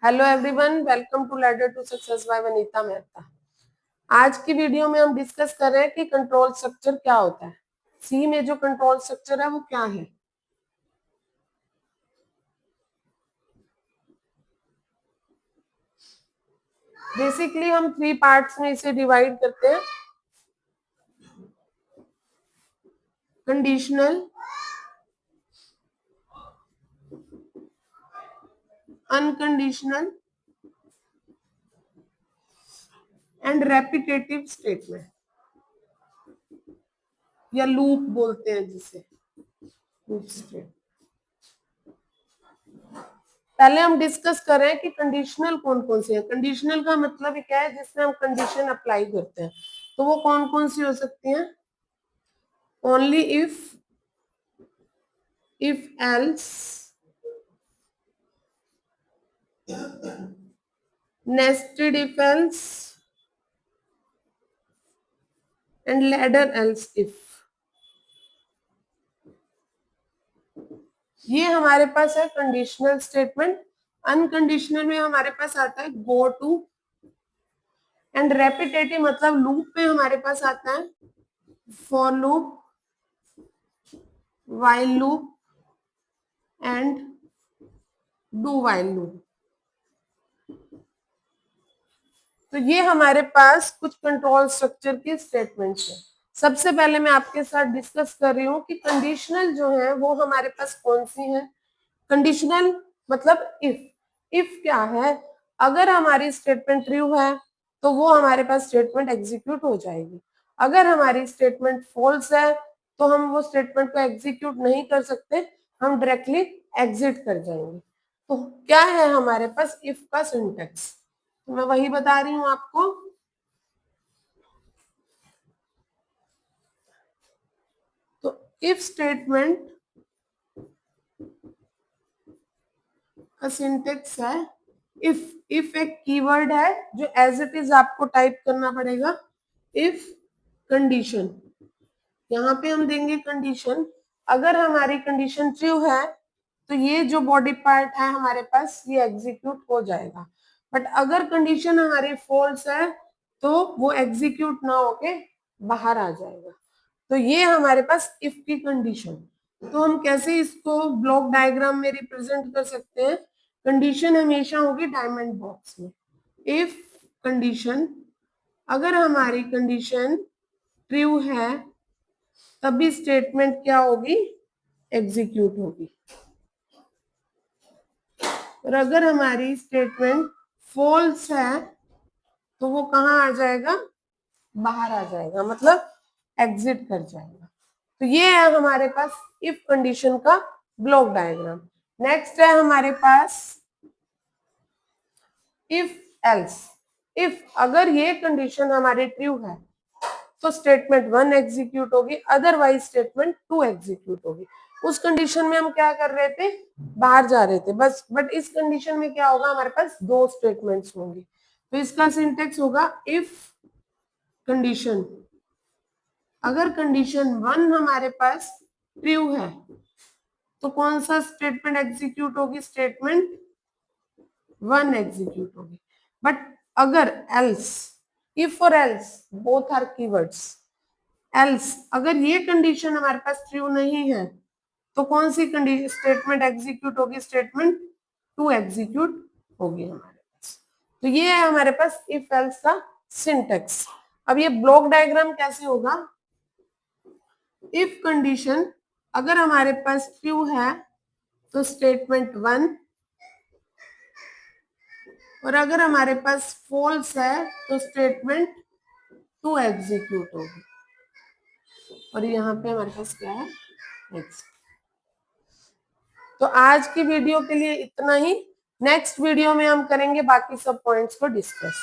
Hello everyone, welcome to ladder to success by Vanita Mehta. आज की video में हम डिस्कस कर रहे हैं कि कंट्रोल स्ट्रक्चर क्या होता है। सी में जो कंट्रोल स्ट्रक्चर है वो क्या है। बेसिकली हम 3 पार्ट्स में इसे डिवाइड करते हैं। Conditional, unconditional and repetitive statement या लूप बोलते हैं जिसे लूप स्टेटमेंट। पहले हम डिस्कस कर रहे हैं कि कंडीशनल कौन कौन से हैं। कंडीशनल का मतलब क्या है, जिसमें हम कंडीशन अप्लाई करते हैं। तो वो कौन कौन सी हो सकती हैं। Only if else, nested if else and ladder else if। ये हमारे पास है कंडीशनल स्टेटमेंट। अनकंडीशनल में हमारे पास आता है गो टू एंड रेपिटेटिव मतलब लूप में हमारे पास आता है for loop, while loop and do while loop. तो ये हमारे पास कुछ कंट्रोल स्ट्रक्चर के स्टेटमेंट्स हैं। सबसे पहले मैं आपके साथ डिस्कस कर रही हूँ कि कंडीशनल जो है वो हमारे पास कौन सी है। कंडीशनल मतलब इफ क्या है, अगर हमारी स्टेटमेंट ट्रू है तो वो हमारे पास स्टेटमेंट एग्जीक्यूट हो जाएगी। अगर हमारी स्टेटमेंट फॉल्स है तो हम वो स्टेटमेंट को एग्जीक्यूट नहीं कर सकते, हम डायरेक्टली एग्जिट कर जाएंगे। तो क्या है हमारे पास इफ का सिंटेक्स, तो मैं वही बता रही हूं आपको। तो इफ स्टेटमेंट का सिंटेक्स है इफ एक कीवर्ड है जो एज इट इज आपको टाइप करना पड़ेगा। इफ कंडीशन, यहाँ पे हम देंगे कंडीशन। अगर हमारी कंडीशन ट्रू है तो ये जो बॉडी पार्ट है हमारे पास ये एग्जीक्यूट हो जाएगा। बट अगर कंडीशन हमारी फॉल्स है तो वो एग्जीक्यूट ना होके बाहर आ जाएगा। तो ये हमारे पास इफ की कंडीशन। तो हम कैसे इसको ब्लॉक डायग्राम में रिप्रेजेंट कर सकते हैं। कंडीशन हमेशा होगी डायमंड बॉक्स में। इफ कंडीशन, अगर हमारी कंडीशन ट्रू है तभी स्टेटमेंट क्या होगी, एग्जीक्यूट होगी। और अगर हमारी स्टेटमेंट फॉल्स है तो वो कहाँ आ जाएगा, बाहर आ जाएगा, मतलब एग्जिट कर जाएगा। तो ये है हमारे पास इफ कंडीशन का ब्लॉक डायग्राम। नेक्स्ट है हमारे पास इफ एल्स। इफ अगर ये कंडीशन हमारी ट्रू है तो स्टेटमेंट 1 एग्जीक्यूट होगी, अदरवाइज स्टेटमेंट 2 एग्जीक्यूट होगी। उस कंडीशन में हम क्या कर रहे थे, बाहर जा रहे थे बस। बट इस कंडीशन में क्या होगा, हमारे पास 2 स्टेटमेंट्स होंगे। तो इसका सिंटेक्स होगा इफ कंडीशन, अगर कंडीशन 1 हमारे पास ट्रू है तो कौन सा स्टेटमेंट एग्जीक्यूट होगी, स्टेटमेंट 1 एग्जीक्यूट होगी। बट अगर एल्स, इफ और else both are keywords, else अगर ये कंडीशन हमारे पास ट्रू नहीं है तो कौन सी कंडीशन स्टेटमेंट एग्जीक्यूट होगी, स्टेटमेंट 2 एग्जीक्यूट होगी हमारे पास। तो ये है हमारे पास इफ एल्स का सिंटेक्स। अब ये ब्लॉक डायग्राम कैसे होगा, इफ कंडीशन अगर हमारे पास ट्रू है तो स्टेटमेंट 1, और अगर हमारे पास फॉल्स है तो स्टेटमेंट 2 एग्जीक्यूट होगी। और यहाँ पे हमारे पास क्या है, नेक्स्ट। तो आज की वीडियो के लिए इतना ही। नेक्स्ट वीडियो में हम करेंगे बाकी सब पॉइंट्स को डिस्कस।